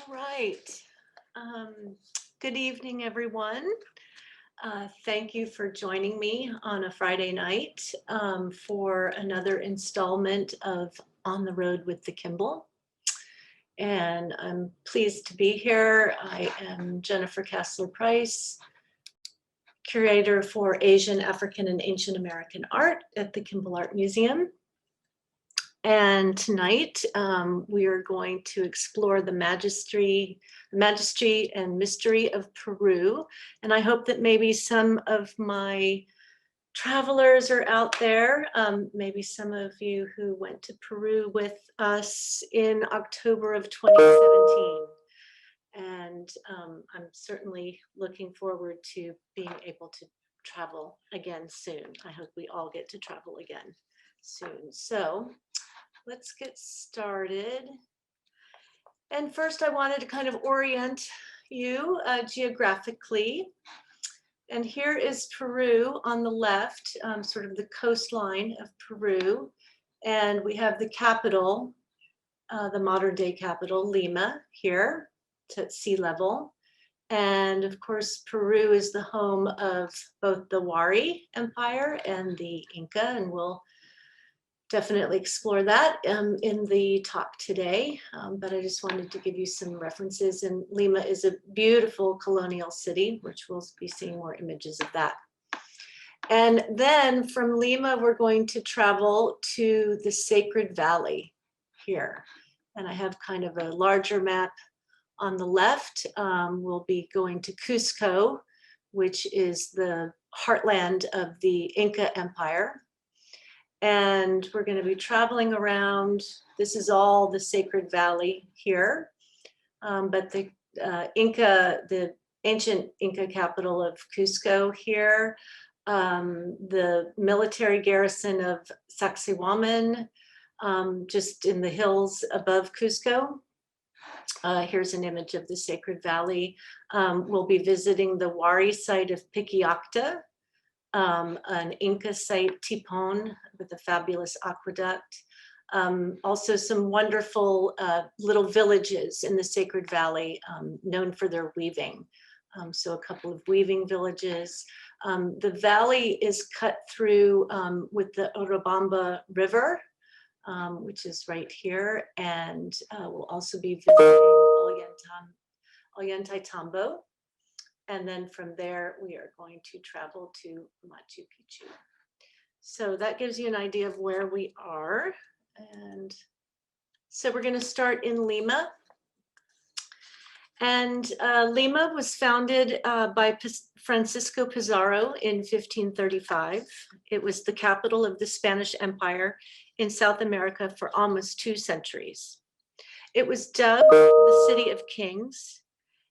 right. Good evening, everyone. Thank you for joining me on a Friday night for another installment of On the Road with the Kimbell. And I'm pleased to be here. I am Jennifer Casler Price, curator for Asian, African, and Ancient American art at the Kimbell Art Museum. And tonight we are going to explore the majesty and mystery of Peru. And I hope that maybe some of my travelers are out there, maybe some of you who went to Peru with us in October of 2017. And I'm certainly looking forward to being able to travel again soon. I hope we all get to travel again soon. So let's get started. And first I wanted to kind of orient you geographically. And here is Peru on the left, sort of the coastline of Peru. And we have the capital, the modern day capital, Lima, here to sea level. And of course, Peru is the home of both the Wari Empire and the Inca, and we'll definitely explore that in the talk today, but I just wanted to give you some references. And Lima is a beautiful colonial city, which we'll be seeing more images of that. And then from Lima, we're going to travel to the Sacred Valley here. And I have kind of a larger map on the left. We'll be going to Cusco, which is the heartland of the Inca Empire. And we're going to be traveling around. This is all the Sacred Valley here, but the the ancient Inca capital of Cusco here, the military garrison of Sacsayhuaman, just in the hills above Cusco. Here's an image of the Sacred Valley. We'll be visiting the Wari site of Piquiacta, an Inca site, Tipon, with a fabulous aqueduct. Also some wonderful little villages in the Sacred Valley known for their weaving. So a couple of weaving villages. The valley is cut through with the Urubamba River, which is right here. And we'll also be visiting Ollantaytambo. And then from there, we are going to travel to Machu Picchu. So that gives you an idea of where we are. And so we're going to start in Lima. And Lima was founded by Francisco Pizarro in 1535. It was the capital of the Spanish Empire in South America for almost 2 centuries. It was dubbed the City of Kings.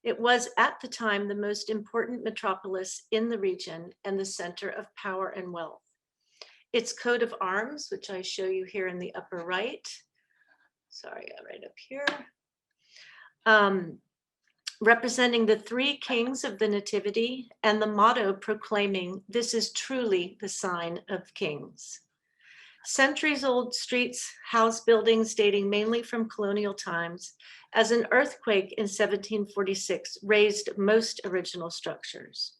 It was at the time the most important metropolis in the region and the center of power and wealth. Its coat of arms, which I show you here in the upper right, right up here, representing the 3 kings of the Nativity and the motto proclaiming, "This is truly the sign of kings." Centuries-old streets house buildings dating mainly from colonial times, as an earthquake in 1746 razed most original structures.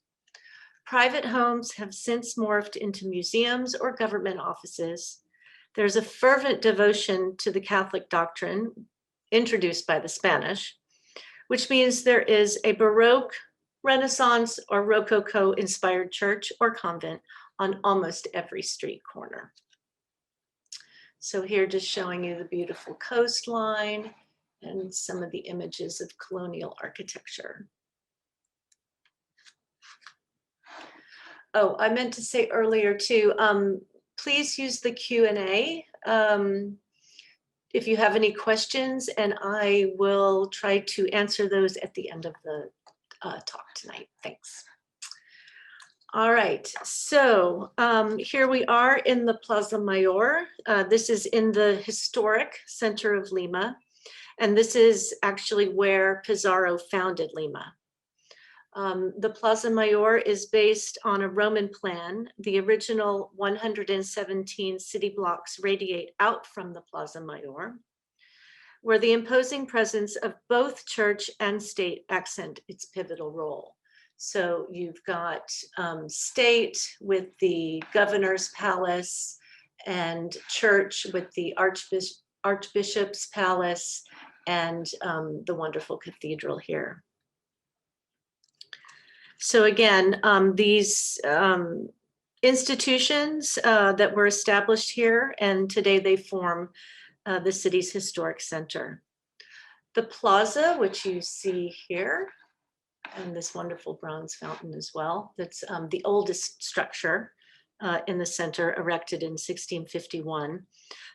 Private homes have since morphed into museums or government offices. There's a fervent devotion to the Catholic doctrine introduced by the Spanish, which means there is a Baroque, Renaissance, or Rococo-inspired church or convent on almost every street corner. So here just showing you the beautiful coastline and some of the images of colonial architecture. Oh, I meant to say earlier too, please use the Q&A if you have any questions, and I will try to answer those at the end of the talk tonight. Thanks. All right, so here we are in the Plaza Mayor. This is in the historic center of Lima, and this is actually where Pizarro founded Lima. The Plaza Mayor is based on a Roman plan. The original 117 city blocks radiate out from the Plaza Mayor. where the imposing presence of both church and state accent its pivotal role. So you've got state with the governor's palace and church with the archbishop's palace and the wonderful cathedral here. So again, these institutions that were established here, and today they form the city's historic center. The plaza, which you see here, and this wonderful bronze fountain as well, that's the oldest structure in the center, erected in 1651.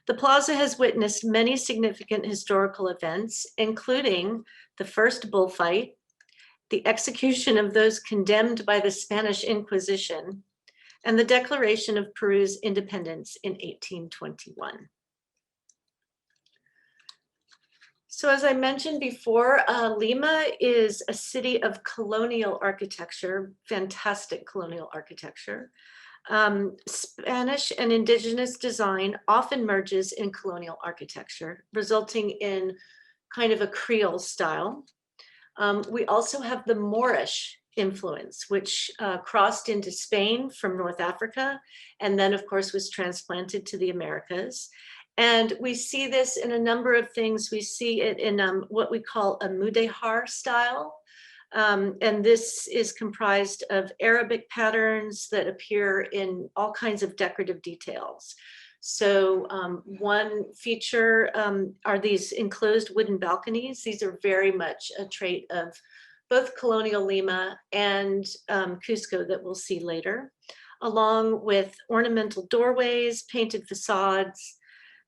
The plaza has witnessed many significant historical events, including the first bullfight, the execution of those condemned by the Spanish Inquisition, and the declaration of Peru's independence in 1821. So as I mentioned before, Lima is a city of colonial architecture, fantastic colonial architecture. Spanish and indigenous design often merges in colonial architecture, resulting in kind of a Creole style. We also have the Moorish influence, which crossed into Spain from North Africa, and then of course was transplanted to the Americas. And we see this in a number of things. We see it in what we call a mudéjar style. And this is comprised of Arabic patterns that appear in all kinds of decorative details. So one feature are these enclosed wooden balconies. These are very much a trait of both colonial Lima and Cusco that we'll see later, along with ornamental doorways, painted facades,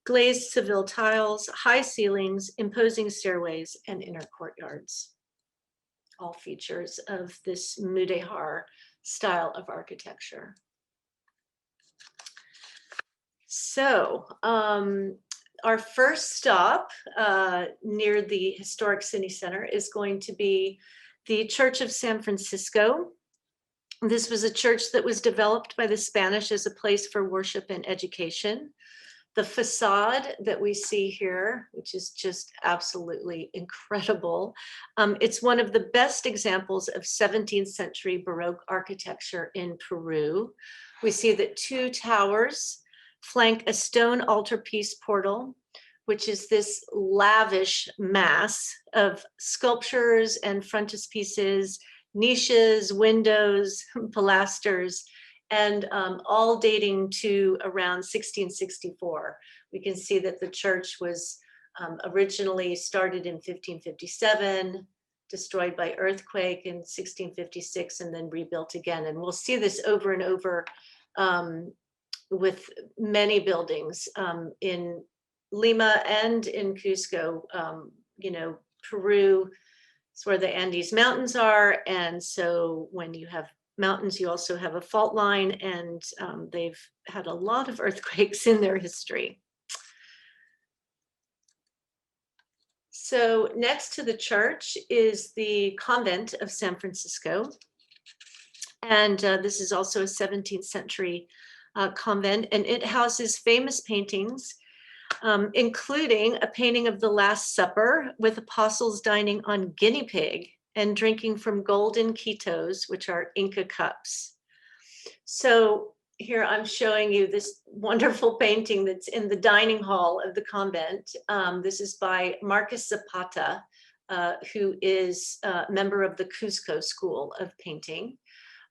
glazed Seville tiles, high ceilings, imposing stairways, and inner courtyards. All features of this mudéjar style of architecture. So our first stop near the historic city center is going to be the Church of San Francisco. This was a church that was developed by the Spanish as a place for worship and education. The facade that we see here, which is just absolutely incredible, it's one of the best examples of 17th century Baroque architecture in Peru. We see that two towers flank a stone altarpiece portal, which is this lavish mass of sculptures and frontispieces, niches, windows, pilasters, and all dating to around 1664. We can see that the church was originally started in 1557, destroyed by earthquake in 1656, and then rebuilt again. And we'll see this over and over with many buildings in Lima and in Cusco. You know, Peru is where the Andes Mountains are, and so when you have mountains, you also have a fault line, and they've had a lot of earthquakes in their history. So next to the church is the Convent of San Francisco. And this is also a 17th century convent, and it houses famous paintings, including a painting of the Last Supper with apostles dining on guinea pig and drinking from golden quitos, which are Inca cups. So here I'm showing you this wonderful painting that's in the dining hall of the convent. This is by Marcus Zapata, who is a member of the Cusco School of Painting.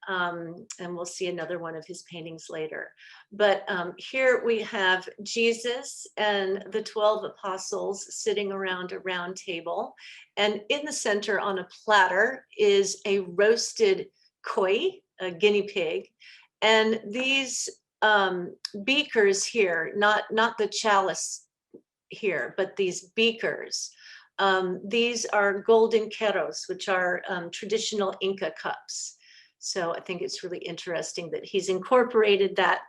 And we'll see another one of his paintings later. But here we have Jesus and the 12 apostles sitting around a round table. And in the center on a platter is a roasted koi, a guinea pig. And these beakers here, not the chalice here, but these beakers, these are golden queros, which are traditional Inca cups. So I think it's really interesting that he's incorporated that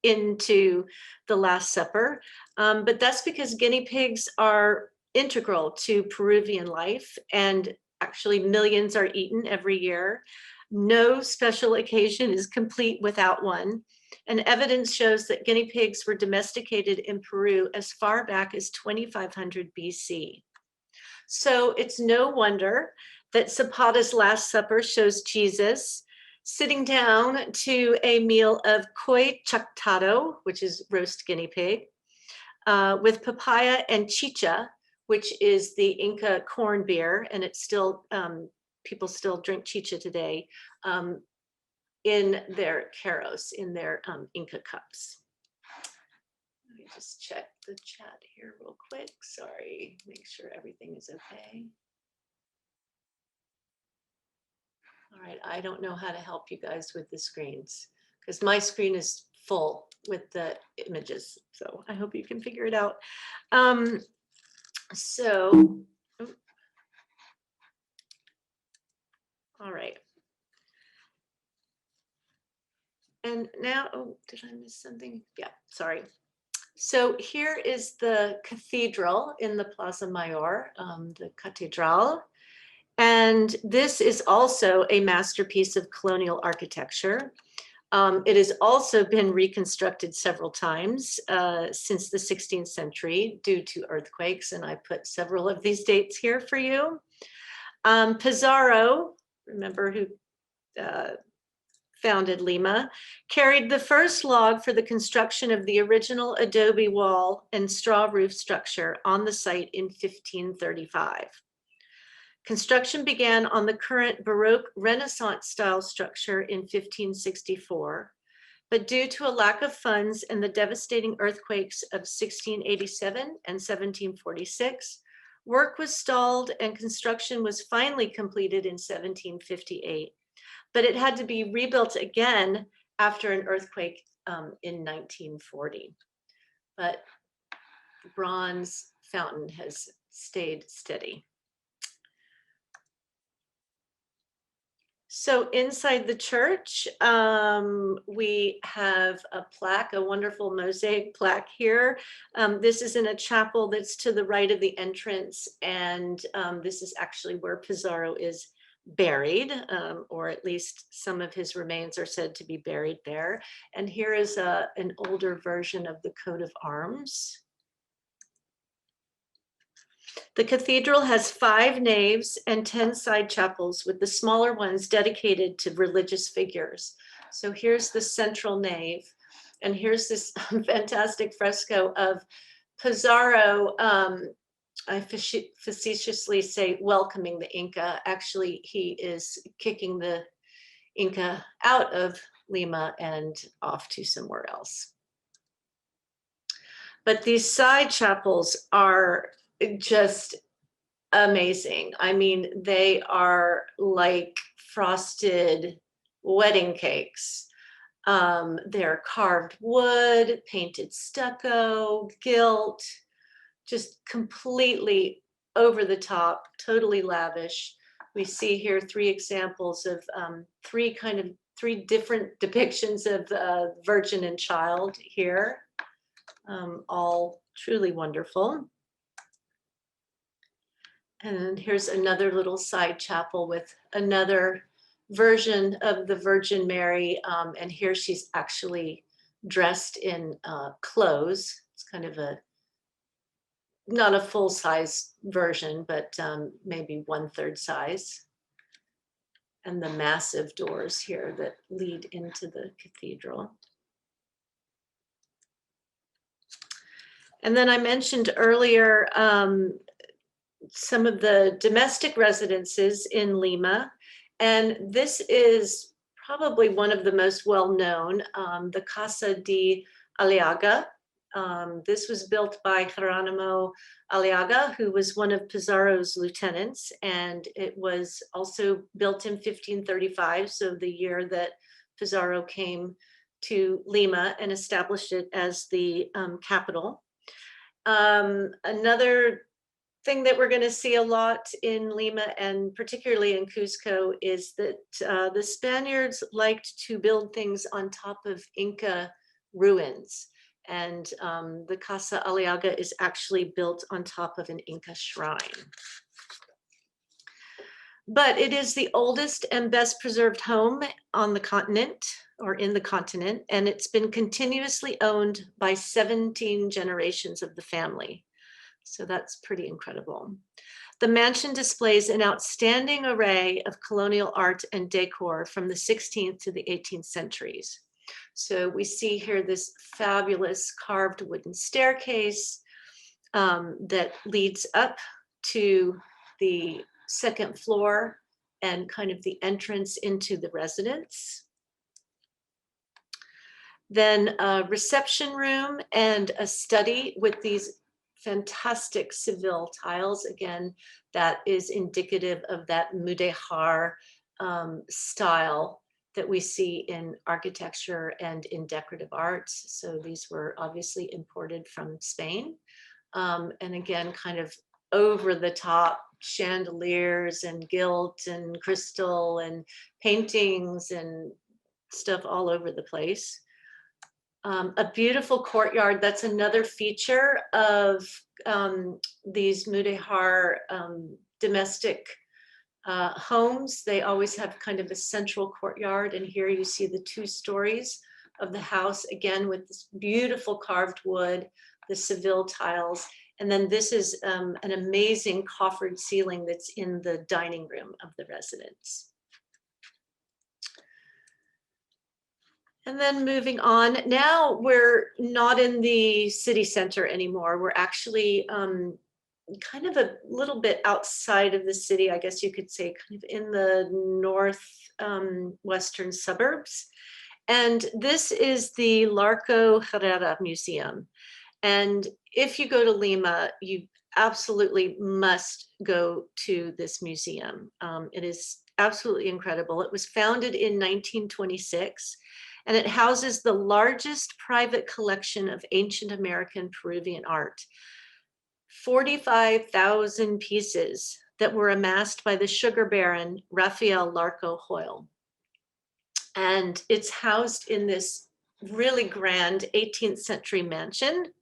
into the Last Supper. But that's because guinea pigs are integral to Peruvian life, and actually millions are eaten every year. No special occasion is complete without one. and evidence shows that guinea pigs were domesticated in Peru as far back as 2500 BC. So it's no wonder that Zapata's Last Supper shows Jesus sitting down to a meal of coy chactado, which is roast guinea pig, with papaya and chicha, which is the Inca corn beer, and it's still, people still drink chicha today, in their carros, in their Inca cups. Let me just check the chat here real quick. Sorry, make sure everything is okay. All right, I don't know how to help you guys with the screens because my screen is full with the images. So I hope you can figure it out. All right. And now, oh, did I miss something? Yeah, sorry. So here is the cathedral in the Plaza Mayor, the Cathedral. And this is also a masterpiece of colonial architecture. It has also been reconstructed several times since the 16th century due to earthquakes, and I put several of these dates here for you. Pizarro, remember who founded Lima, carried the first log for the construction of the original adobe wall and straw roof structure on the site in 1535. Construction began on the current Baroque Renaissance style structure in 1564, but due to a lack of funds and the devastating earthquakes of 1687 and 1746, work was stalled and construction was finally completed in 1758. But it had to be rebuilt again after an earthquake in 1940. But the bronze fountain has stayed steady. So inside the church, we have a plaque, a wonderful mosaic plaque here. This is in a chapel that's to the right of the entrance, and this is actually where Pizarro is buried, or at least some of his remains are said to be buried there. And here is an older version of the coat of arms. The cathedral has 5 naves and 10 side chapels, with the smaller ones dedicated to religious figures. So here's the central nave, and here's this fantastic fresco of Pizarro, I facetiously say welcoming the Inca. Actually, he is kicking the Inca out of Lima and off to somewhere else. But these side chapels are just amazing. I mean, they are like frosted wedding cakes. They're carved wood, painted stucco, gilt, just completely over the top, totally lavish. We see here 3 examples of 3 different depictions of Virgin and Child here, all truly wonderful. And here's another little side chapel with another version of the Virgin Mary, and here she's actually dressed in clothes. It's kind of not a full-size version, but maybe 1/3 size. And the massive doors here that lead into the cathedral. And then I mentioned earlier some of the domestic residences in Lima, and this is probably one of the most well-known, the Casa de Aliaga. This was built by Geronimo Aliaga, who was one of Pizarro's lieutenants, and it was also built in 1535, so the year that Pizarro came to Lima and established it as the capital. Another thing that we're going to see a lot in Lima, and particularly in Cusco, is that the Spaniards liked to build things on top of Inca ruins. And the Casa Aliaga is actually built on top of an Inca shrine. But it is the oldest and best preserved home on the continent. or in the continent, and it's been continuously owned by 17 generations of the family. So that's pretty incredible. The mansion displays an outstanding array of colonial art and decor from the 16th to the 18th centuries. So we see here this fabulous carved wooden staircase that leads up to the second floor and kind of the entrance into the residence. Then a reception room and a study with these fantastic Seville tiles. Again, that is indicative of that mudéjar style that we see in architecture and in decorative arts. So these were obviously imported from Spain. And again, kind of over the top chandeliers and gilt and crystal and paintings and stuff all over the place. A beautiful courtyard. That's another feature of these mudéjar domestic homes. They always have kind of a central courtyard, and here you see the 2 stories of the house, again with this beautiful carved wood, the Seville tiles, and then this is an amazing coffered ceiling that's in the dining room of the residence. And then moving on, now we're not in the city center anymore. We're actually kind of a little bit outside of the city, I guess you could say, kind of in the north western suburbs. And this is the Larco Herrera Museum. And if you go to Lima, you absolutely must go to this museum. It is absolutely incredible. It was founded in 1926. And it houses the largest private collection of ancient American Peruvian art. 45,000 pieces that were amassed by the sugar baron Rafael Larco Hoyle. And it's housed in this really grand 18th century mansion,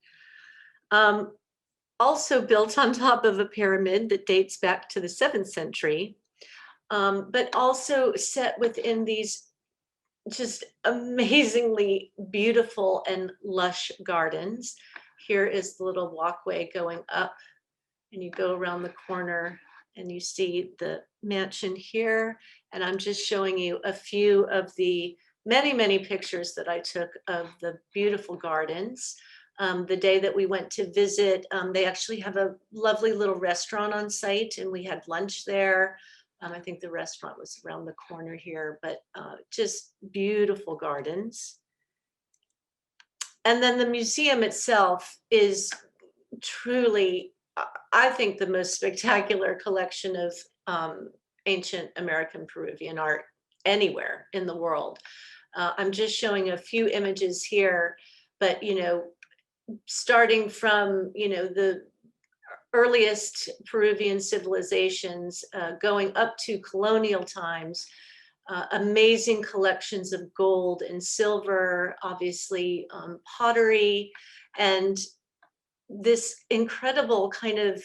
also built on top of a pyramid that dates back to the 7th century, but also set within these just amazingly beautiful and lush gardens. Here is the little walkway going up, and you go around the corner and you see the mansion here. And I'm just showing you a few of the many, many pictures that I took of the beautiful gardens. The day that we went to visit, they actually have a lovely little restaurant on site, and we had lunch there. I think the restaurant was around the corner here, but just beautiful gardens. And then the museum itself is truly, I think, the most spectacular collection of ancient American Peruvian art anywhere in the world. I'm just showing a few images here, but, you know, starting from, you know, the earliest Peruvian civilizations, going up to colonial times, amazing collections of gold and silver, obviously pottery, and this incredible kind of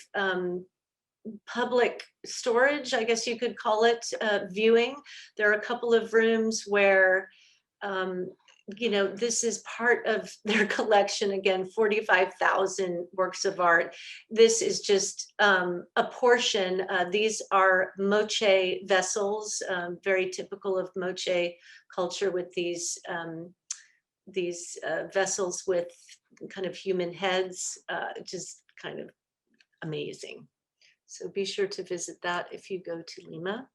public storage, I guess you could call it, viewing. There are a couple of rooms where you know, this is part of their collection. Again, 45,000 works of art. This is just a portion. These are moche vessels, very typical of moche culture, with these vessels with kind of human heads, just kind of amazing. So be sure to visit that if you go to Lima.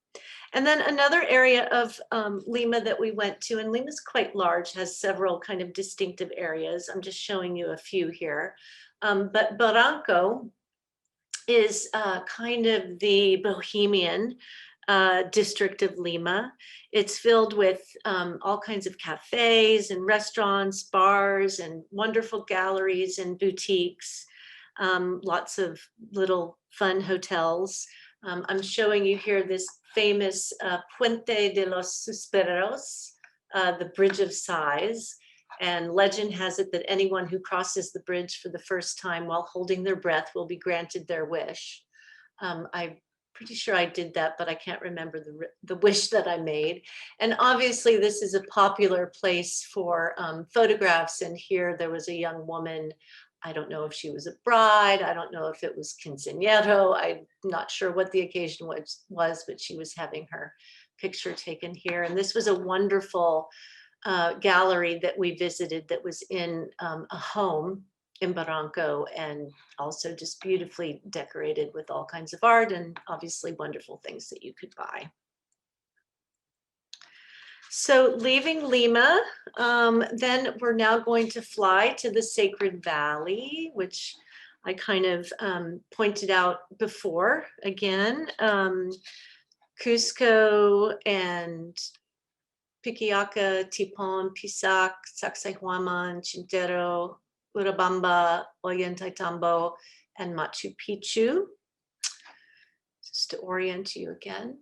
And then another area of Lima that we went to, and Lima's quite large, has several kind of distinctive areas. I'm just showing you a few here. But Barranco is kind of the Bohemian district of Lima. It's filled with all kinds of cafes and restaurants, bars, and wonderful galleries and boutiques. Lots of little fun hotels. I'm showing you here this famous Puente de los Suspiros, the Bridge of Sighs. And legend has it that anyone who crosses the bridge for the first time while holding their breath will be granted their wish. I pretty sure I did that, but I can't remember the wish that I made. And obviously this is a popular place for photographs. And here there was a young woman. I don't know if she was a bride. I don't know if it was quinceañero. I'm not sure what the occasion was, but she was having her picture taken here. And this was a wonderful gallery that we visited that was in a home in Barranco, and also just beautifully decorated with all kinds of art and obviously wonderful things that you could buy. So leaving Lima, then we're now going to fly to the Sacred Valley, which I kind of pointed out before. Again, Cusco and Piquiaca, Tipon, Pisac, Sacsayhuaman, Cinchero, Urubamba, Oyen, Tombo, and Machu Picchu. Just to orient you again.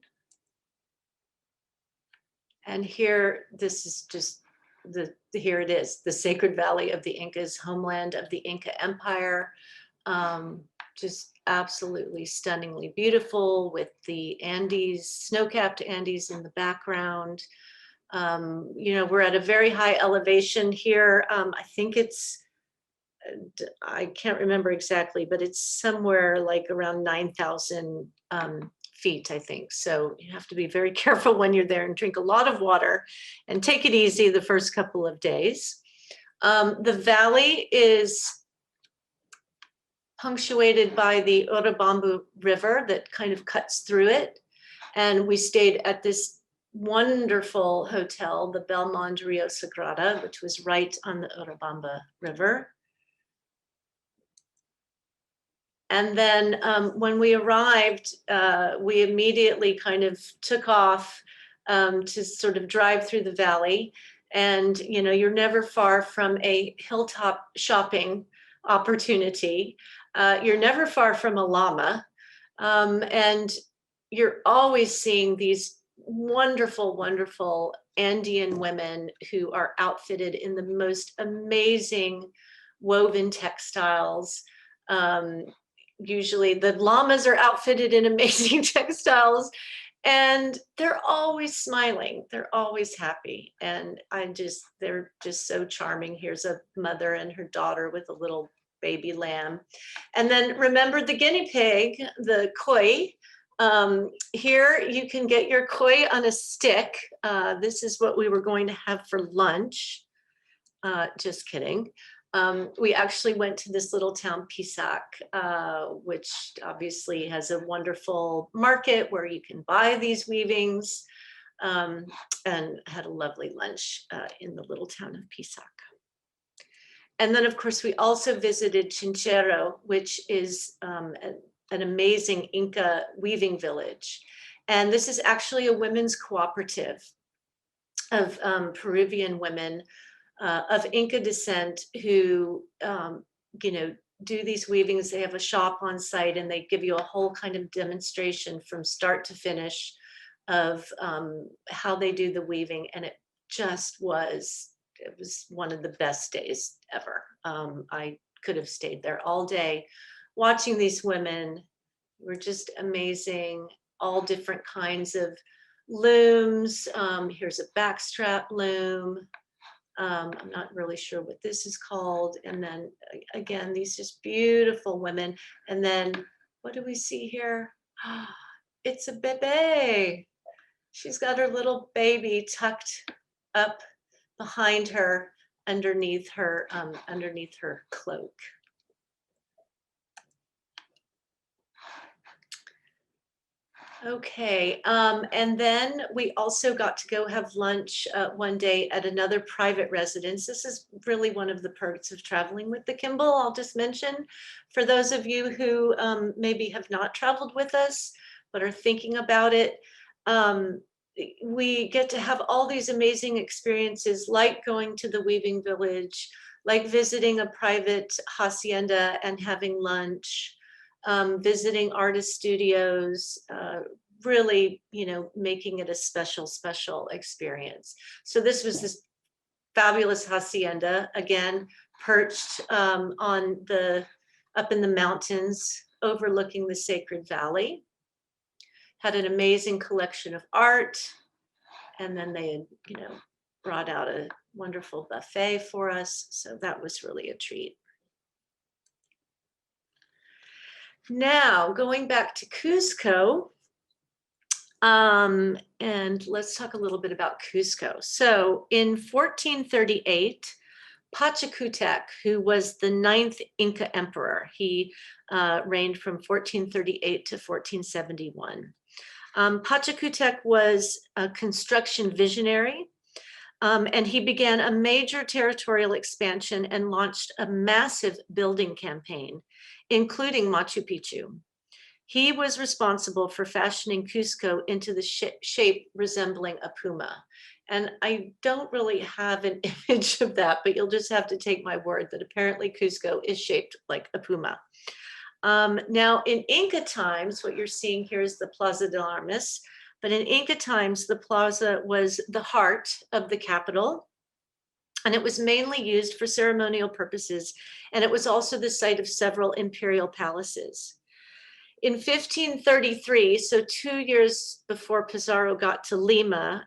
And here, this is just here it is, the Sacred Valley of the Incas, homeland of the Inca Empire. Just absolutely stunningly beautiful with the Andes, snow-capped Andes in the background. You know, we're at a very high elevation here. I think it's, I can't remember exactly, but it's somewhere like around 9,000 feet, I think. So you have to be very careful when you're there and drink a lot of water and take it easy the first couple of days. The valley is punctuated by the Urubamba River that kind of cuts through it. And we stayed at this wonderful hotel, the Belmond Rio Sagrada, which was right on the Urubamba River. And then when we arrived, we immediately kind of took off to sort of drive through the valley. And, you know, you're never far from a hilltop shopping opportunity. You're never far from a llama. And you're always seeing these wonderful, wonderful Andean women who are outfitted in the most amazing woven textiles. Usually the llamas are outfitted in amazing textiles, and they're always smiling. They're always happy. And they're just so charming. Here's a mother and her daughter with a little baby lamb. And then remember the guinea pig, the koi. Here you can get your koi on a stick. This is what we were going to have for lunch. Just kidding. We actually went to this little town, Pisac, which obviously has a wonderful market where you can buy these weavings, and had a lovely lunch in the little town of Pisac. And then, of course, we also visited Cinchero, which is an amazing Inca weaving village. And this is actually a women's cooperative of Peruvian women of Inca descent who, you know, do these weavings. They have a shop on site and they give you a whole kind of demonstration from start to finish of how they do the weaving. And it was one of the best days ever. I could have stayed there all day watching these women. Were just amazing, all different kinds of looms. Here's a backstrap loom. I'm not really sure what this is called. And then again, these just beautiful women. And then what do we see here? It's a bebe. She's got her little baby tucked up behind her, underneath her cloak. Okay, and then we also got to go have lunch one day at another private residence. This is really one of the perks of traveling with the Kimbell. I'll just mention for those of you who maybe have not traveled with us, but are thinking about it, we get to have all these amazing experiences, like going to the weaving village, like visiting a private hacienda and having lunch, visiting artist studios, really, you know, making it a special, special experience. So this was this fabulous hacienda, again, perched up in the mountains, overlooking the Sacred Valley. had an amazing collection of art. And then they had, brought out a wonderful buffet for us. So that was really a treat. Now, going back to Cusco, and let's talk a little bit about Cusco. So in 1438, Pachacutec, who was the 9th Inca emperor, he reigned from 1438 to 1471. Pachacutec was a construction visionary, and he began a major territorial expansion and launched a massive building campaign, including Machu Picchu. He was responsible for fashioning Cusco into the shape resembling a puma. And I don't really have an image of that, but you'll just have to take my word that apparently Cusco is shaped like a puma. Now, in Inca times, what you're seeing here is the Plaza de Armas, but in Inca times, the plaza was the heart of the capital, and it was mainly used for ceremonial purposes, and it was also the site of several imperial palaces. In 1533, so 2 years before Pizarro got to Lima,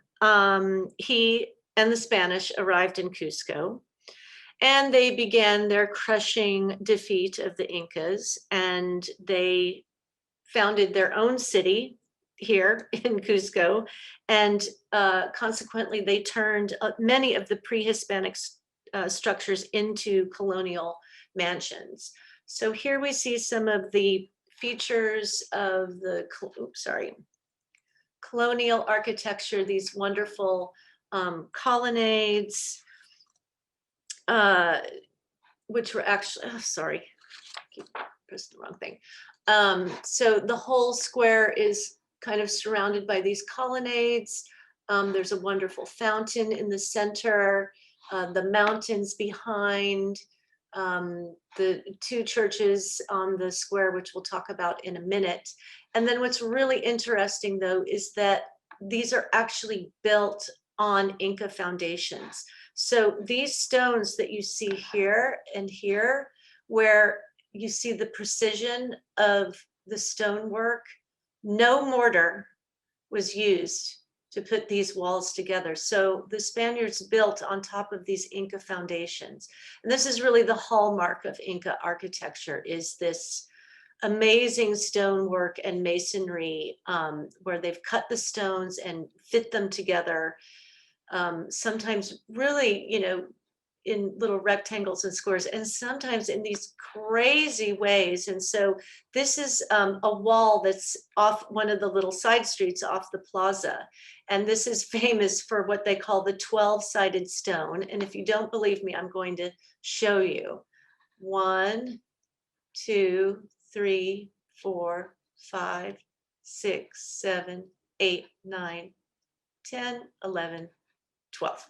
he and the Spanish arrived in Cusco, and they began their crushing defeat of the Incas, and they founded their own city here in Cusco, and consequently they turned many of the pre-Hispanic structures into colonial mansions. So here we see some of the features of the colonial architecture, these wonderful colonnades, which were actually, sorry, I keep pressing the wrong thing. So the whole square is kind of surrounded by these colonnades. There's a wonderful fountain in the center, the mountains behind, the 2 churches on the square, which we'll talk about in a minute. And then what's really interesting, though, is that these are actually built on Inca foundations. So these stones that you see here and here, where you see the precision of the stonework, no mortar was used to put these walls together. So the Spaniards built on top of these Inca foundations. And this is really the hallmark of Inca architecture, is this amazing stonework and masonry, where they've cut the stones and fit them together, sometimes really, in little rectangles and squares, and sometimes in these crazy ways. And so this is a wall that's off one of the little side streets off the plaza. And this is famous for what they call the 12-sided stone. And if you don't believe me, I'm going to show you. 1, 2, 3, 4, 5, 6, 7, 8, 9, 10, 11, 12.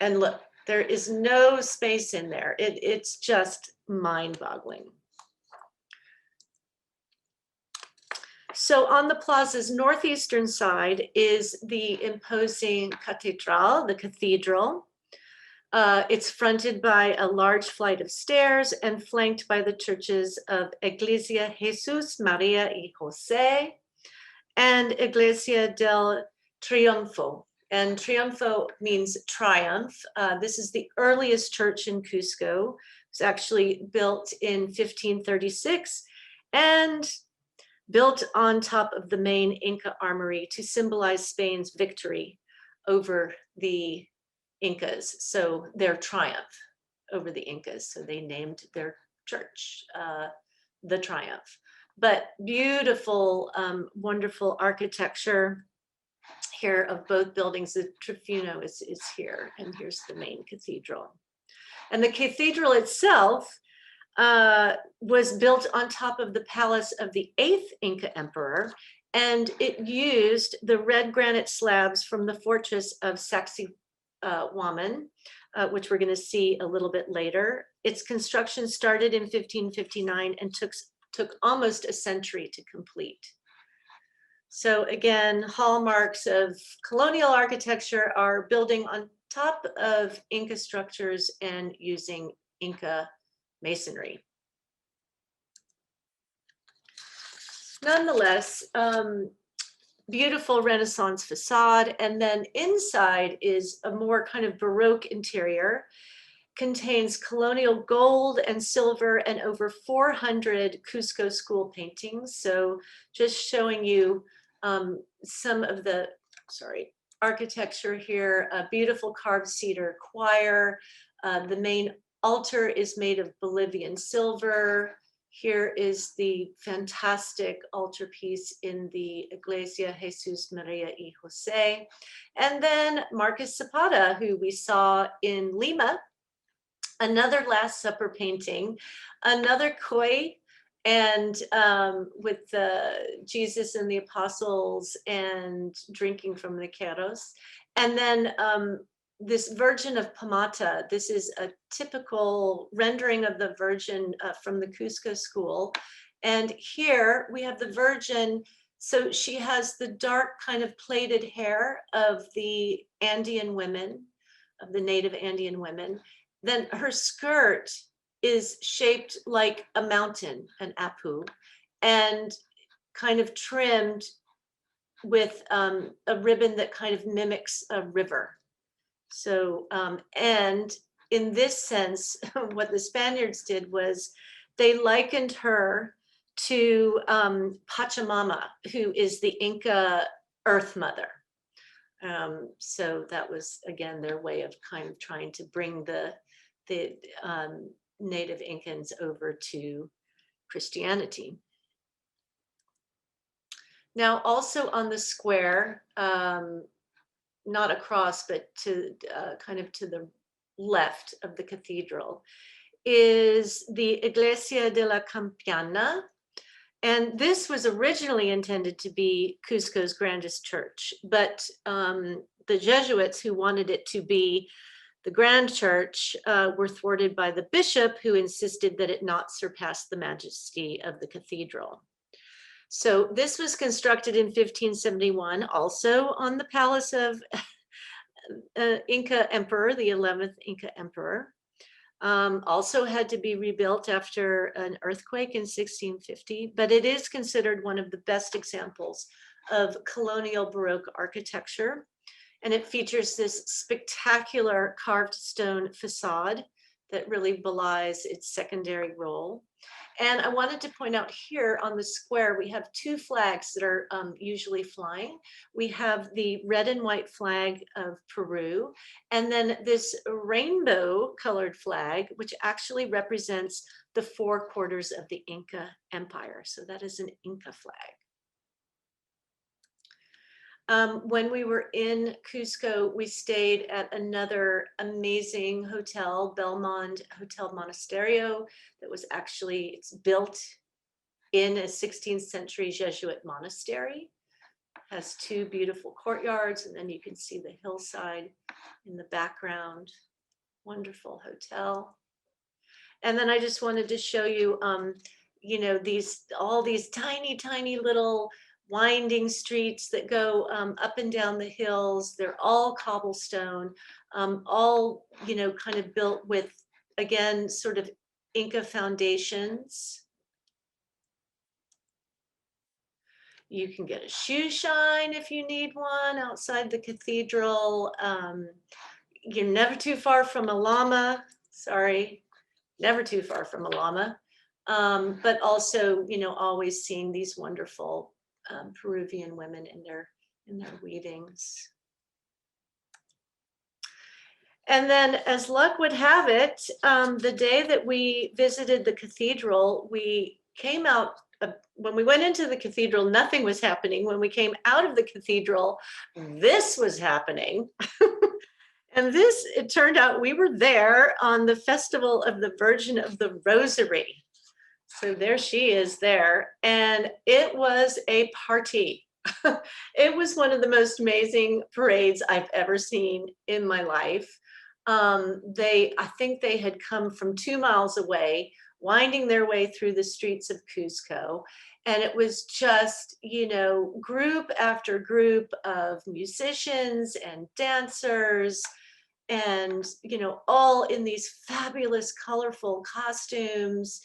And look, there is no space in there. It's just mind-boggling. So on the plaza's northeastern side is the imposing Cathedral, the cathedral. It's fronted by a large flight of stairs and flanked by the churches of Iglesia Jesus, Maria y José, and Iglesia del Triunfo. And Triunfo means triumph. This is the earliest church in Cusco. It was actually built in 1536 and built on top of the main Inca armory to symbolize Spain's victory over the Incas. So their triumph over the Incas. So they named their church the Triumph. But beautiful, wonderful architecture here of both buildings. The Trifuno is here, and here's the main cathedral. And the cathedral itself was built on top of the palace of the 8th Inca emperor, and it used the red granite slabs from the fortress of Sacsayhuaman, which we're going to see a little bit later. Its construction started in 1559 and took almost a century to complete. So again, hallmarks of colonial architecture are building on top of Inca structures and using Inca masonry. Nonetheless, beautiful Renaissance facade. And then inside is a more kind of Baroque interior, contains colonial gold and silver and over 400 Cusco school paintings. So just showing you some of the, architecture here, a beautiful carved cedar choir. The main altar is made of Bolivian silver. Here is the fantastic altarpiece in the Iglesia Jesus Maria y Jose. And then Marcus Zapata, who we saw in Lima, another Last Supper painting, another koi, and with Jesus and the apostles and drinking from the keros. And then this Virgin of Pamata, this is a typical rendering of the Virgin from the Cusco school. And here we have the Virgin. So she has the dark kind of plaited hair of the Andean women, of the native Andean women. Then her skirt is shaped like a mountain, an apu, and kind of trimmed with a ribbon that kind of mimics a river. So, and in this sense, what the Spaniards did was they likened her to Pachamama, who is the Inca Earth Mother. So that was, again, their way of kind of trying to bring the native Incans over to Christianity. Now, also on the square, not across, but to kind of to the left of the cathedral, is the Iglesia de la Campiana. And this was originally intended to be Cusco's grandest church, but the Jesuits who wanted it to be the grand church were thwarted by the bishop, who insisted that it not surpass the majesty of the cathedral. So this was constructed in 1571, also on the palace of Inca Emperor, the 11th Inca Emperor. Also had to be rebuilt after an earthquake in 1650, but it is considered one of the best examples of colonial Baroque architecture. And it features this spectacular carved stone facade that really belies its secondary role. And I wanted to point out here on the square, we have two flags that are usually flying. We have the red and white flag of Peru, and then this rainbow colored flag, which actually represents the four quarters of the Inca Empire. So that is an Inca flag. When we were in Cusco, we stayed at another amazing hotel, Belmond Hotel Monasterio, that was actually, it's built in a 16th century Jesuit monastery. Has two beautiful courtyards, and then you can see the hillside in the background. Wonderful hotel. And then I just wanted to show you, you know, all these tiny, tiny little winding streets that go up and down the hills. They're all cobblestone, all, you know, kind of built with, again, sort of Inca foundations. You can get a shoe shine if you need one outside the cathedral. You're never too far from a llama. Sorry, never too far from a llama. But also, you know, always seeing these wonderful Peruvian women in their weavings. And then, as luck would have it, the day that we visited the cathedral, we came out, when we went into the cathedral, nothing was happening. When we came out of the cathedral, this was happening. And this, it turned out we were there on the Festival of the Virgin of the Rosary. So there she is there, and it was a party. It was one of the most amazing parades I've ever seen in my life. I think they had come from 2 miles away, winding their way through the streets of Cusco. And it was just, you know, group after group of musicians and dancers, and, you know, all in these fabulous, colorful costumes.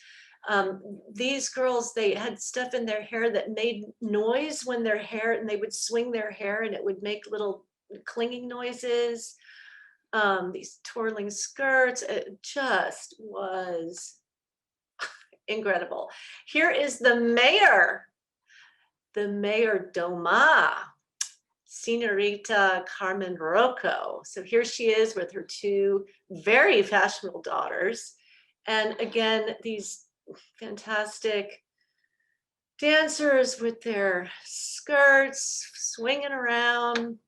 These girls, they had stuff in their hair that made noise when their hair, and they would swing their hair and it would make little clinging noises. These twirling skirts, it just was incredible. Here is the mayor Doma, Senorita Carmen Rocco. So here she is with her two very fashionable daughters. And again, these fantastic dancers with their skirts swinging around.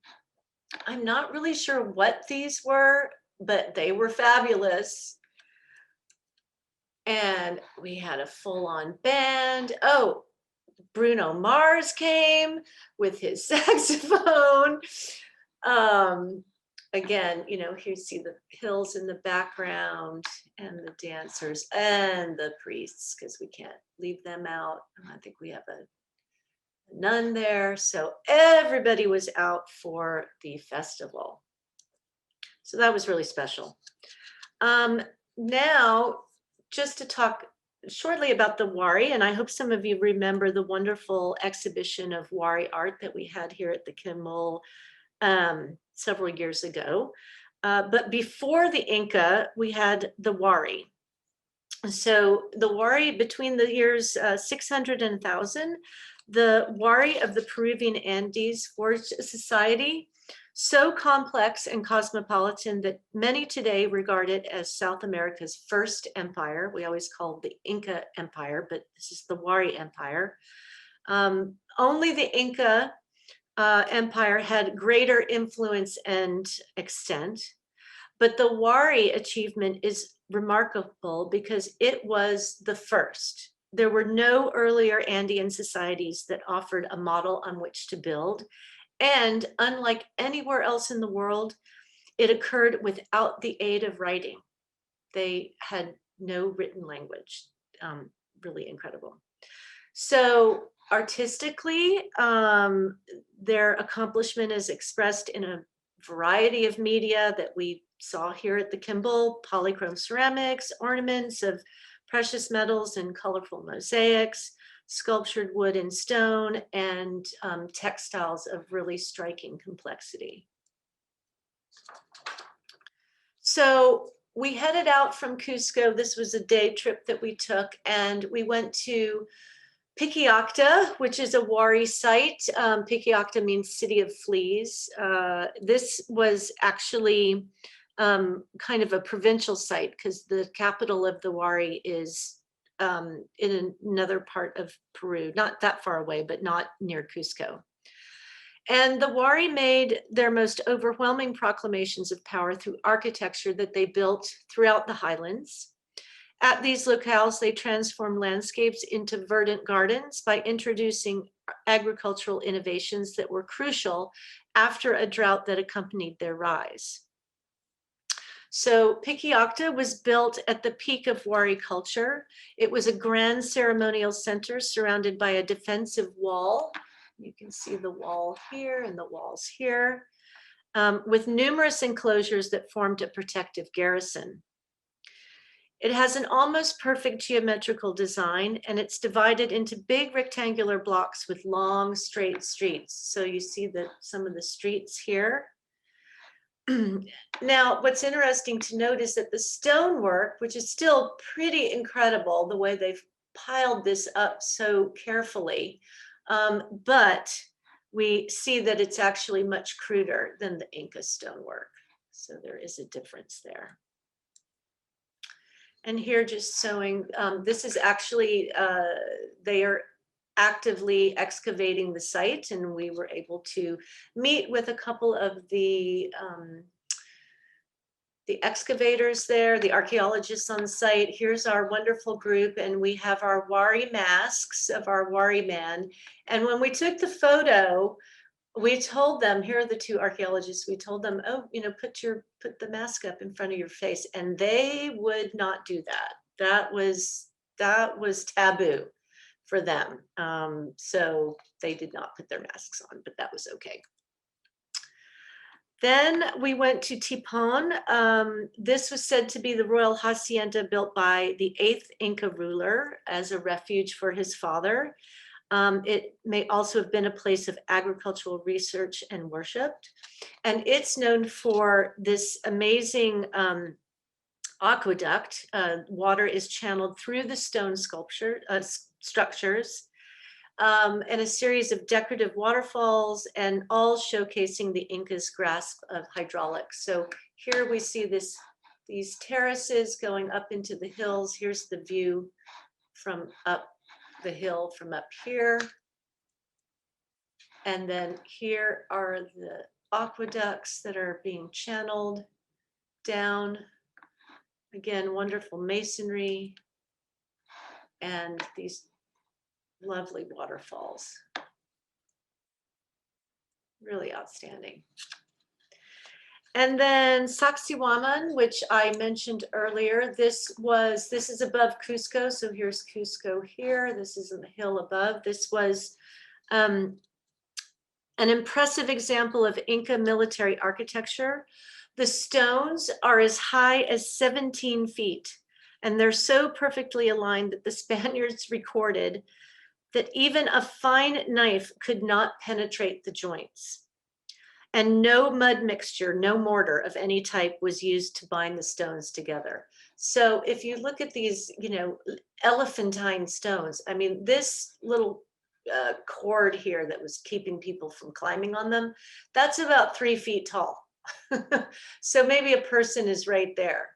I'm not really sure what these were, but they were fabulous. And we had a full-on band. Oh, Bruno Mars came with his saxophone. Again, you know, here you see the hills in the background and the dancers and the priests, because we can't leave them out. I think we have a nun there. So everybody was out for the festival. So that was really special. Now, just to talk shortly about the Wari, and I hope some of you remember the wonderful exhibition of Wari art that we had here at the Kimbell several years ago. But before the Inca, we had the Wari. So the Wari, between the years 600 and 1000, the Wari of the Peruvian Andes forged a society so complex and cosmopolitan that many today regard it as South America's first empire. We always call it the Inca Empire, but this is the Wari Empire. Only the Inca Empire had greater influence and extent, but the Wari achievement is remarkable because it was the first. There were no earlier Andean societies that offered a model on which to build. And unlike anywhere else in the world, it occurred without the aid of writing. They had no written language. Really incredible. So artistically, their accomplishment is expressed in a variety of media that we saw here at the Kimbell: polychrome ceramics, ornaments of precious metals and colorful mosaics, sculptured wood and stone, and textiles of really striking complexity. So we headed out from Cusco. This was a day trip that we took, and we went to Piquiacta, which is a Wari site. Piquiacta means city of fleas. This was actually kind of a provincial site because the capital of the Wari is in another part of Peru, not that far away, but not near Cusco. And the Wari made their most overwhelming proclamations of power through architecture that they built throughout the highlands. At these locales, they transformed landscapes into verdant gardens by introducing agricultural innovations that were crucial after a drought that accompanied their rise. So Piquiacta was built at the peak of Wari culture. It was a grand ceremonial center surrounded by a defensive wall. You can see the wall here and the walls here, with numerous enclosures that formed a protective garrison. It has an almost perfect geometrical design, and it's divided into big rectangular blocks with long, straight streets. So you see some of the streets here. Now, what's interesting to note is that the stonework, which is still pretty incredible, the way they've piled this up so carefully, but we see that it's actually much cruder than the Inca stonework. So there is a difference there. And here just showing, this is actually, they are actively excavating the site, and we were able to meet with a couple of the excavators there, the archaeologists on site. Here's our wonderful group, and we have our Wari masks of our Wari man. And when we took the photo, we told them, here are the two archaeologists, we told them, oh, you know, put the mask up in front of your face, and they would not do that. That was taboo for them. So they did not put their masks on, but that was okay. Then we went to Tipon. This was said to be the Royal Hacienda built by the 8th Inca ruler as a refuge for his father. It may also have been a place of agricultural research and worship. And it's known for this amazing aqueduct. Water is channeled through the stone structures, and a series of decorative waterfalls, and all showcasing the Incas' grasp of hydraulics. So here we see these terraces going up into the hills. Here's the view from up the hill from up here. And then here are the aqueducts that are being channeled down. Again, wonderful masonry and these lovely waterfalls. Really outstanding. And then Sacsayhuaman, which I mentioned earlier, this is above Cusco. So here's Cusco here. This is in the hill above. This was an impressive example of Inca military architecture. The stones are as high as 17 feet, and they're so perfectly aligned that the Spaniards recorded that even a fine knife could not penetrate the joints. And no mud mixture, no mortar of any type was used to bind the stones together. So if you look at these, elephantine stones, I mean, this little cord here that was keeping people from climbing on them, that's about 3 feet tall. So maybe a person is right there.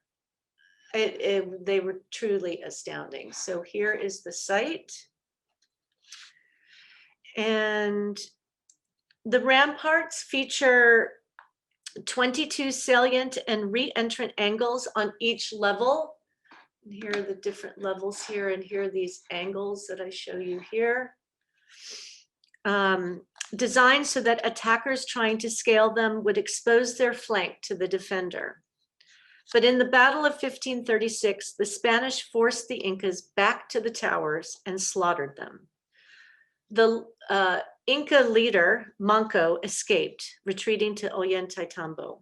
They were truly astounding. So here is the site. And the ramparts feature 22 salient and re-entrant angles on each level. And here are the different levels here, and here are these angles that I show you here. Designed so that attackers trying to scale them would expose their flank to the defender. But in the Battle of 1536, the Spanish forced the Incas back to the towers and slaughtered them. The Inca leader, Manco, escaped, retreating to Ollantaytambo.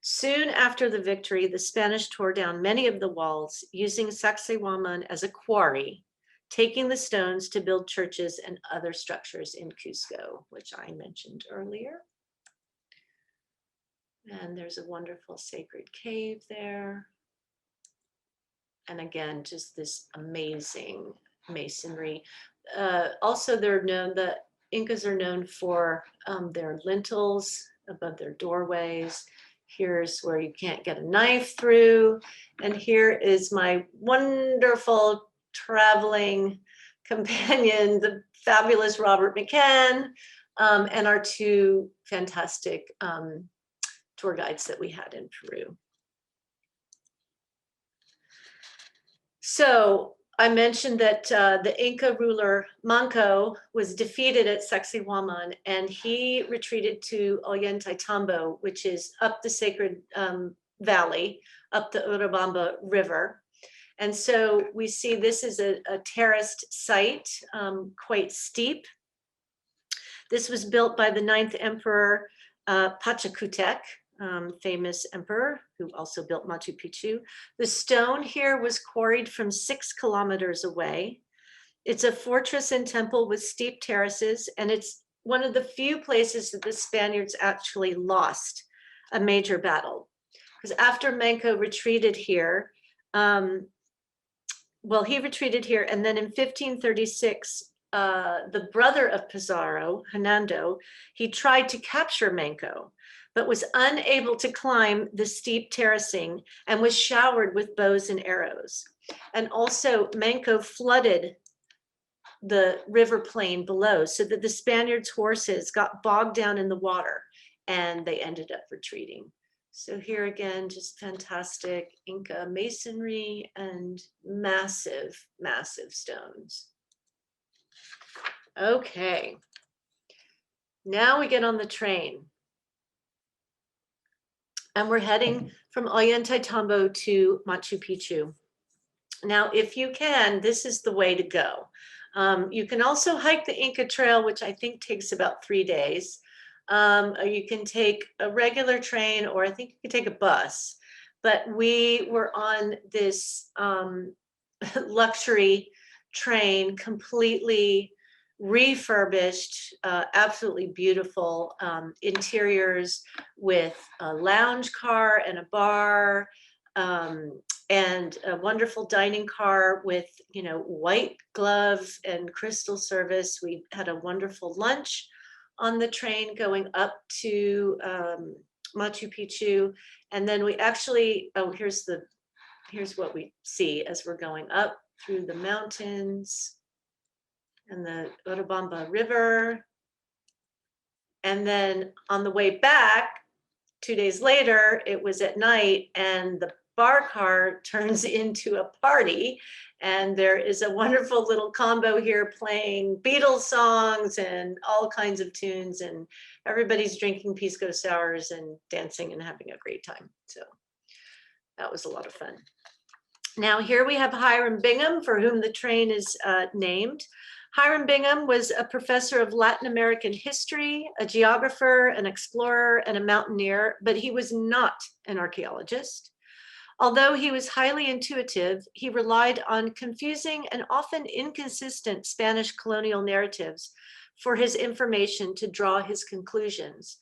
Soon after the victory, the Spanish tore down many of the walls, using Sacsayhuaman as a quarry, taking the stones to build churches and other structures in Cusco, which I mentioned earlier. And there's a wonderful sacred cave there. And again, just this amazing masonry. Also, the Incas are known for their lintels above their doorways. Here's where you can't get a knife through. And here is my wonderful traveling companion, the fabulous Robert McCann, and our two fantastic tour guides that we had in Peru. So I mentioned that the Inca ruler Manco was defeated at Sacsayhuaman, and he retreated to Ollantaytambo, which is up the Sacred Valley, up the Urubamba River. And so we see this is a terraced site, quite steep. This was built by the 9th Emperor Pachacutec, famous emperor who also built Machu Picchu. The stone here was quarried from 6 kilometers away. It's a fortress and temple with steep terraces, and it's one of the few places that the Spaniards actually lost a major battle. Because after Manco retreated here, he retreated here, and then in 1536, the brother of Pizarro, Hernando, he tried to capture Manco, but was unable to climb the steep terracing and was showered with bows and arrows. And also Manco flooded the river plain below, so that the Spaniards' horses got bogged down in the water, and they ended up retreating. So here again, just fantastic Inca masonry and massive, massive stones. Okay, now we get on the train. And we're heading from Ollantaytambo to Machu Picchu. Now, if you can, this is the way to go. You can also hike the Inca Trail, which I think takes about 3 days. Or you can take a regular train, or I think you can take a bus. But we were on this luxury train, completely refurbished, absolutely beautiful interiors, with a lounge car and a bar, and a wonderful dining car with, white gloves and crystal service. We had a wonderful lunch on the train going up to Machu Picchu. And then we actually, oh, here's what we see as we're going up through the mountains and the Urubamba River. And then on the way back, 2 days later, it was at night, and the bar car turns into a party. And there is a wonderful little combo here playing Beatles songs and all kinds of tunes, and everybody's drinking pisco sours and dancing and having a great time. So that was a lot of fun. Now here we have Hiram Bingham, for whom the train is named. Hiram Bingham was a professor of Latin American history, a geographer, an explorer, and a mountaineer, but he was not an archaeologist. Although he was highly intuitive, he relied on confusing and often inconsistent Spanish colonial narratives for his information to draw his conclusions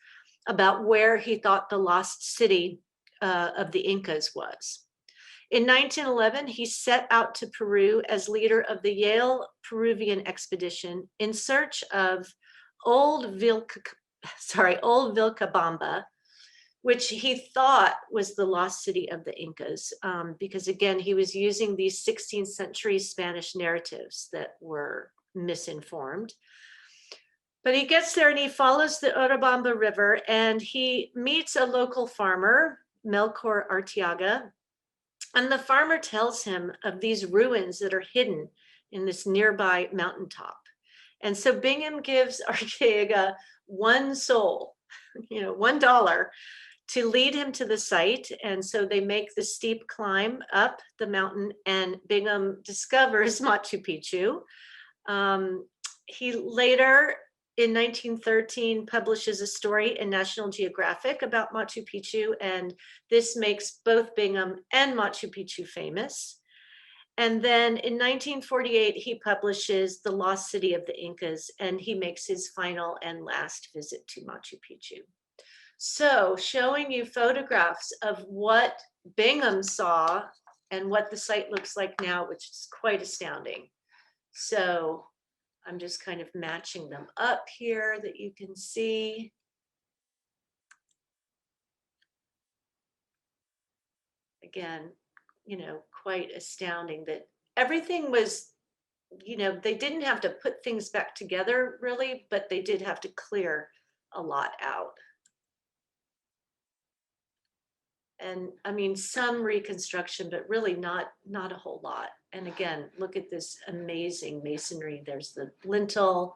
about where he thought the lost city of the Incas was. In 1911, he set out to Peru as leader of the Yale Peruvian expedition in search of old Vilcabamba, which he thought was the lost city of the Incas, because again, he was using these 16th century Spanish narratives that were misinformed. But he gets there and he follows the Urubamba River, and he meets a local farmer, Melchor Arteaga, and the farmer tells him of these ruins that are hidden in this nearby mountaintop. And so Bingham gives Arteaga one soul, $1, to lead him to the site. And so they make the steep climb up the mountain, and Bingham discovers Machu Picchu. He later, in 1913, publishes a story in National Geographic about Machu Picchu, and this makes both Bingham and Machu Picchu famous. And then in 1948, he publishes The Lost City of the Incas, and he makes his final and last visit to Machu Picchu. So showing you photographs of what Bingham saw and what the site looks like now, which is quite astounding. So I'm just kind of matching them up here that you can see. Again, quite astounding that everything was, they didn't have to put things back together really, but they did have to clear a lot out. And I mean, some reconstruction, but really not a whole lot. And again, look at this amazing masonry. There's the lintel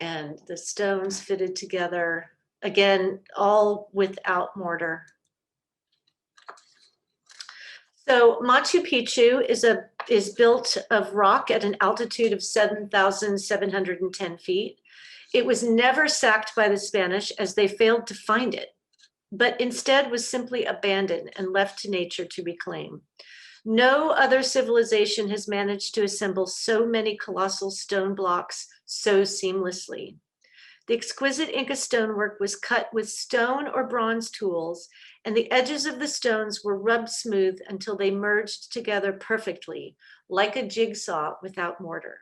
and the stones fitted together. Again, all without mortar. So Machu Picchu is built of rock at an altitude of 7,710 feet. It was never sacked by the Spanish, as they failed to find it, but instead was simply abandoned and left to nature to reclaim. No other civilization has managed to assemble so many colossal stone blocks so seamlessly. The exquisite Inca stonework was cut with stone or bronze tools, and the edges of the stones were rubbed smooth until they merged together perfectly, like a jigsaw without mortar.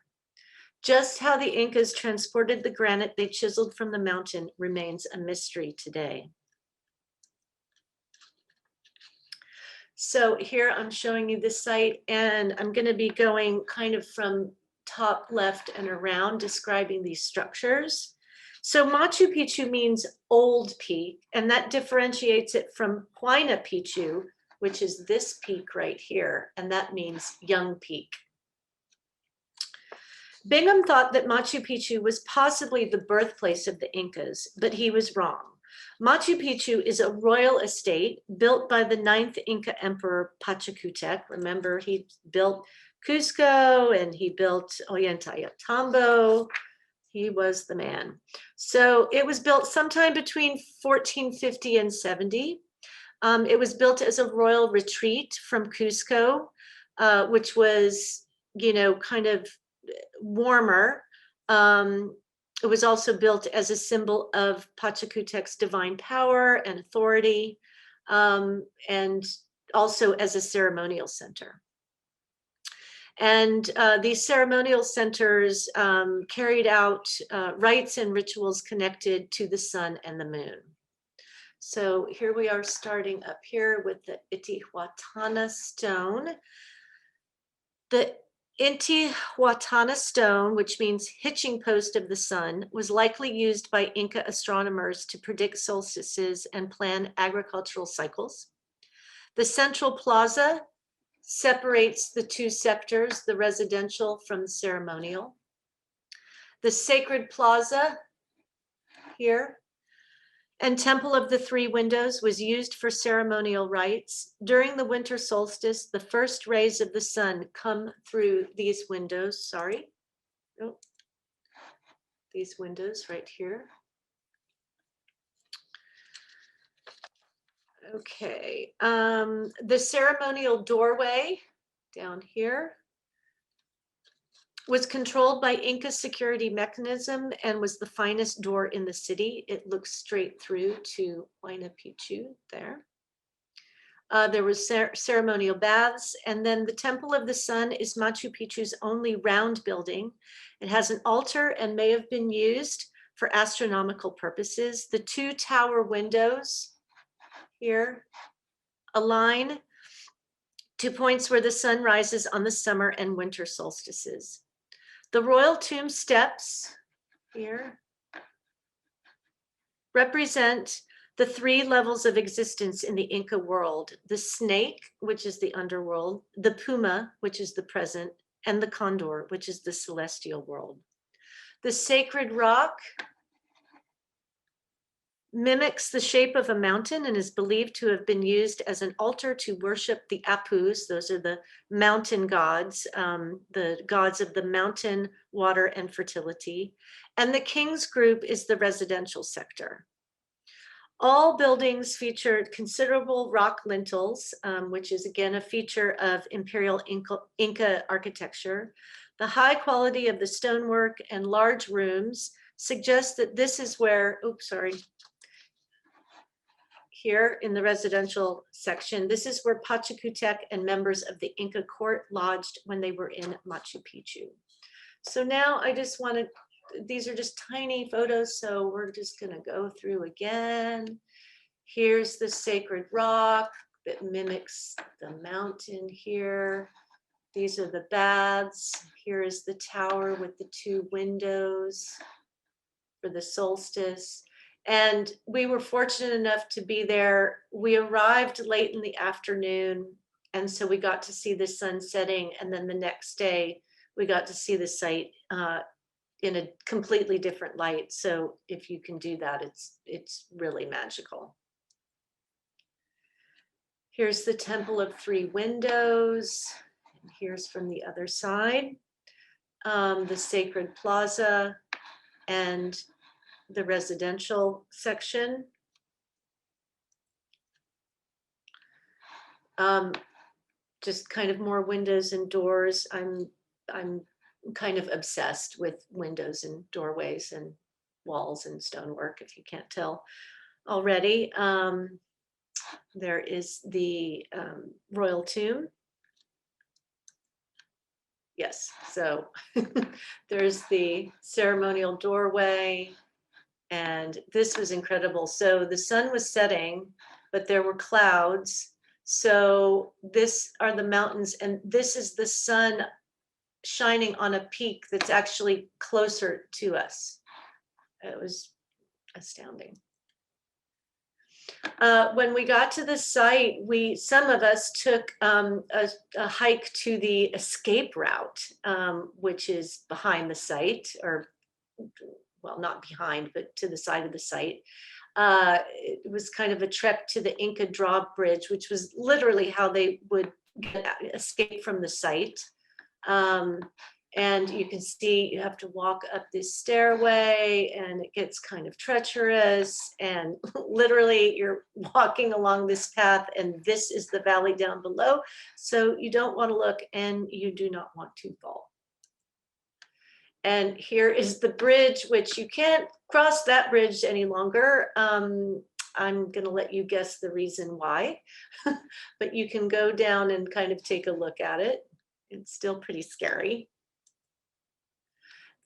Just how the Incas transported the granite they chiseled from the mountain remains a mystery today. So here I'm showing you the site, and I'm going to be going kind of from top left and around, describing these structures. So Machu Picchu means old peak, and that differentiates it from Huayna Picchu, which is this peak right here, and that means young peak. Bingham thought that Machu Picchu was possibly the birthplace of the Incas, but he was wrong. Machu Picchu is a royal estate built by the 9th Inca Emperor Pachacutec. Remember, he built Cusco and he built Ollantaytambo. He was the man. So it was built sometime between 1450 and 70. It was built as a royal retreat from Cusco, which was, kind of warmer. It was also built as a symbol of Pachacutec's divine power and authority, and also as a ceremonial center. And these ceremonial centers carried out rites and rituals connected to the sun and the moon. So here we are starting up here with the Itihuatana Stone. The Itihuatana Stone, which means hitching post of the sun, was likely used by Inca astronomers to predict solstices and plan agricultural cycles. The central plaza separates the two sectors, the residential from the ceremonial. The sacred plaza here and Temple of the Three Windows was used for ceremonial rites. During the winter solstice, the first rays of the sun come through these windows. These windows right here. Okay, the ceremonial doorway down here was controlled by Inca security mechanism and was the finest door in the city. It looks straight through to Huayna Picchu there. There was ceremonial baths, and then the Temple of the Sun is Machu Picchu's only round building. It has an altar and may have been used for astronomical purposes. The two tower windows here align to points where the sun rises on the summer and winter solstices. The royal tomb steps here represent the three levels of existence in the Inca world: the snake, which is the underworld, the puma, which is the present, and the condor, which is the celestial world. The sacred rock mimics the shape of a mountain and is believed to have been used as an altar to worship the Apus. Those are the mountain gods, the gods of the mountain, water, and fertility. And the king's group is the residential sector. All buildings featured considerable rock lintels, which is again a feature of imperial Inca architecture. The high quality of the stonework and large rooms suggest that this is where, here in the residential section, this is where Pachacutec and members of the Inca court lodged when they were in Machu Picchu. So now I just wanted, these are just tiny photos, so we're just gonna go through again. Here's the sacred rock that mimics the mountain here. These are the baths. Here is the tower with the two windows for the solstice. And we were fortunate enough to be there. We arrived late in the afternoon, and so we got to see the sun setting. And then the next day, we got to see the site in a completely different light. So if you can do that, it's really magical. Here's the Temple of Three Windows. And here's from the other side, the sacred plaza and the residential section. Just kind of more windows and doors. I'm kind of obsessed with windows and doorways and walls and stonework, if you can't tell already. There is the royal tomb. Yes, so there's the ceremonial doorway. And this was incredible. So the sun was setting, but there were clouds. So this are the mountains, and this is the sun shining on a peak that's actually closer to us. It was astounding. When we got to the site, some of us took a hike to the escape route, which is behind the site, or well, not behind, but to the side of the site. It was kind of a trek to the Inca drawbridge, which was literally how they would escape from the site. And you can see you have to walk up this stairway and it gets kind of treacherous, and literally you're walking along this path and this is the valley down below. So you don't want to look and you do not want to fall. And here is the bridge, which you can't cross that bridge any longer. I'm going to let you guess the reason why, but you can go down and kind of take a look at it. It's still pretty scary.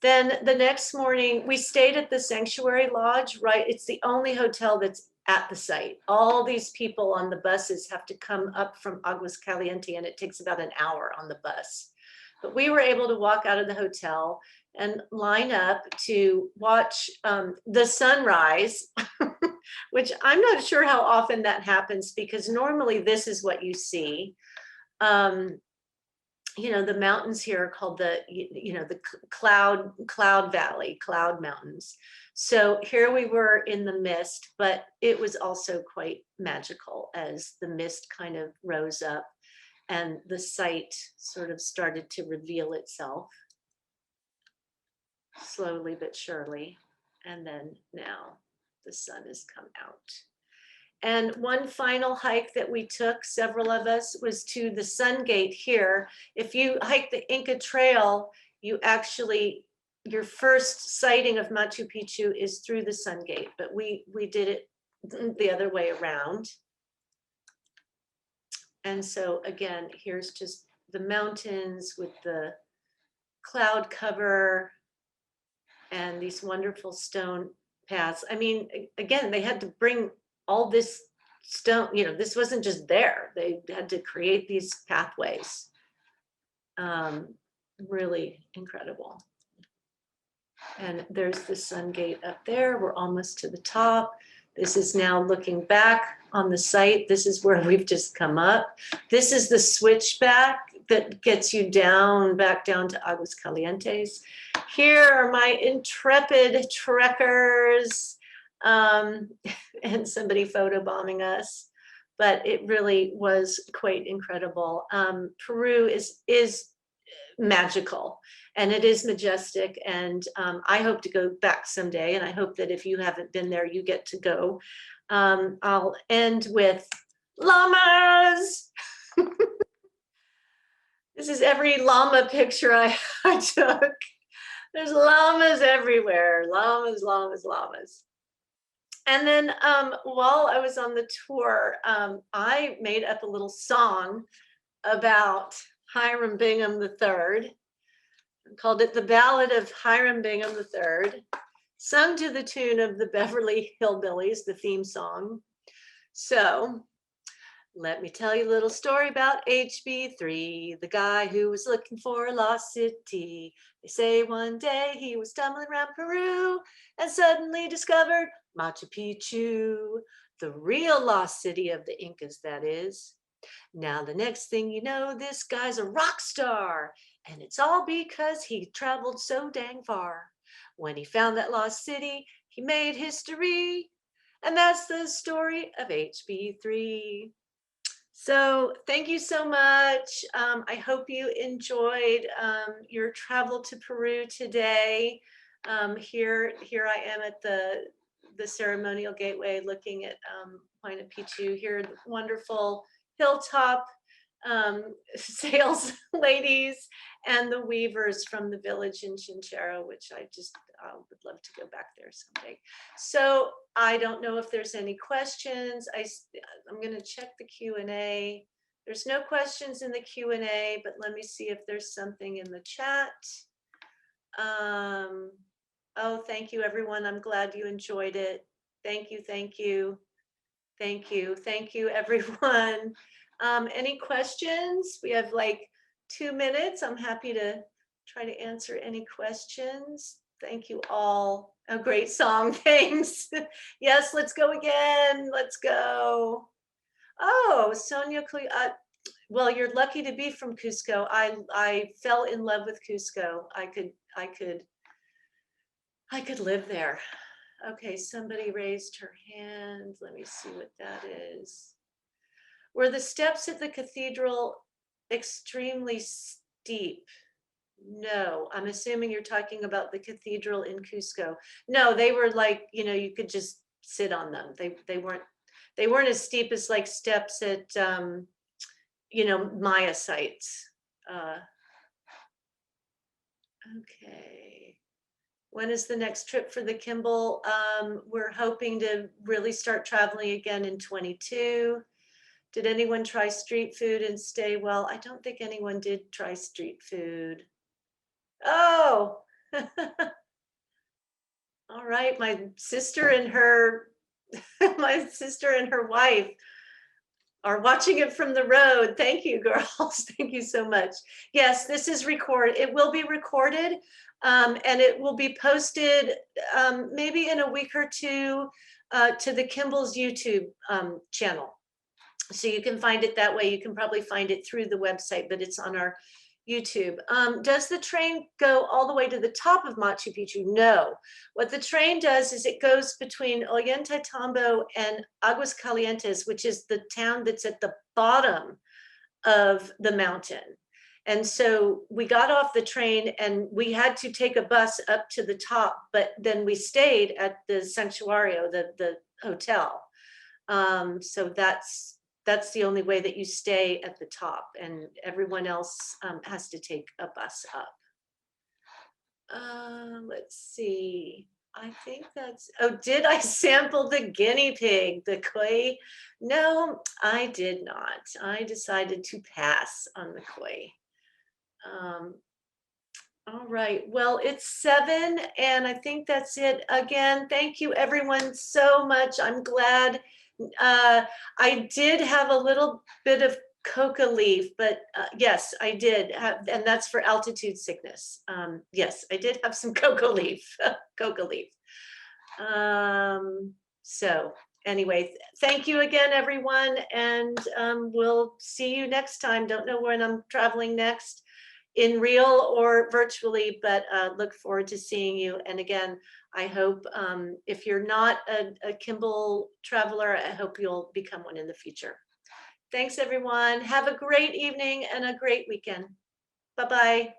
Then the next morning, we stayed at the Sanctuary Lodge, right? It's the only hotel that's at the site. All these people on the buses have to come up from Aguas Caliente, and it takes about an hour on the bus. But we were able to walk out of the hotel and line up to watch the sunrise, which I'm not sure how often that happens, because normally this is what you see. You know, the mountains here are called the, you know, the cloud valley, cloud mountains. So here we were in the mist, but it was also quite magical as the mist kind of rose up and the site sort of started to reveal itself slowly but surely. And then now the sun has come out. And one final hike that we took, several of us, was to the Sun Gate here. If you hike the Inca Trail, you actually, your first sighting of Machu Picchu is through the Sun Gate, but we did it the other way around. And so again, here's just the mountains with the cloud cover and these wonderful stone paths. I mean, again, they had to bring all this stone, you know, this wasn't just there. They had to create these pathways. Really incredible. And there's the Sun Gate up there. We're almost to the top. This is now looking back on the site. This is where we've just come up. This is the switchback that gets you down, back down to Aguas Calientes. Here are my intrepid trekkers, and somebody photobombing us, but it really was quite incredible. Peru is magical and it is majestic, and I hope to go back someday, and I hope that if you haven't been there, you get to go. I'll end with llamas. This is every llama picture I took. There's llamas everywhere, llamas, llamas, llamas. And then while I was on the tour, I made up a little song about Hiram Bingham III. Called it The Ballad of Hiram Bingham III, sung to the tune of the Beverly Hillbillies, the theme song. So let me tell you a little story about HB3, the guy who was looking for a lost city. They say one day he was stumbling around Peru and suddenly discovered Machu Picchu, the real lost city of the Incas, that is. Now, the next thing you know, this guy's a rock star, and it's all because he traveled so dang far. When he found that lost city, he made history, and that's the story of HB3. So thank you so much. I hope you enjoyed your travel to Peru today. Here I am at the ceremonial gateway looking at Huayna Picchu. Here are the wonderful hilltop sales ladies and the weavers from the village in Cinchero, which I just would love to go back there someday. So I don't know if there's any questions. I'm going to check the Q&A. There's no questions in the Q&A, but let me see if there's something in the chat. Oh, thank you, everyone. I'm glad you enjoyed it. Thank you, thank you. Thank you, thank you, everyone. Any questions? We have like 2 minutes. I'm happy to try to answer any questions. Thank you all. A great song, thanks. Yes, let's go again. Let's go. Oh, Sonia, well, you're lucky to be from Cusco. I fell in love with Cusco. I could live there. Okay, somebody raised her hand. Let me see what that is. Were the steps at the cathedral extremely steep? No, I'm assuming you're talking about the cathedral in Cusco. No, they were like, you could just sit on them. They weren't as steep as like steps at Maya sites. Uh, okay. When is the next trip for the Kimbell? We're hoping to really start traveling again in 22. Did anyone try street food and stay well? I don't think anyone did try street food. Oh, all right. My sister and her, my sister and her wife are watching it from the road. Thank you, girls. Thank you so much. Yes, this is it will be recorded, and it will be posted maybe in a week or two to the Kimbell's YouTube channel. So you can find it that way. You can probably find it through the website, but it's on our YouTube. Does the train go all the way to the top of Machu Picchu? No. What the train does is it goes between Oyen, Tombo, and Aguas Calientes, which is the town that's at the bottom of the mountain. And so we got off the train and we had to take a bus up to the top, but then we stayed at the Sanctuario, the hotel. So that's the only way that you stay at the top, and everyone else has to take a bus up. Let's see. I think did I sample the guinea pig, the koi? No, I did not. I decided to pass on the koi. All right, well, it's 7 and I think that's it. Again, thank you everyone so much. I'm glad. I did have a little bit of coca leaf, but yes, I did have, and that's for altitude sickness. Yes, I did have some coca leaf, coca leaf. So anyway, thank you again, everyone, and we'll see you next time. Don't know when I'm traveling next, in real or virtually, but look forward to seeing you. And again, I hope if you're not a Kimbell traveler, I hope you'll become one in the future. Thanks, everyone. Have a great evening and a great weekend. Bye-bye.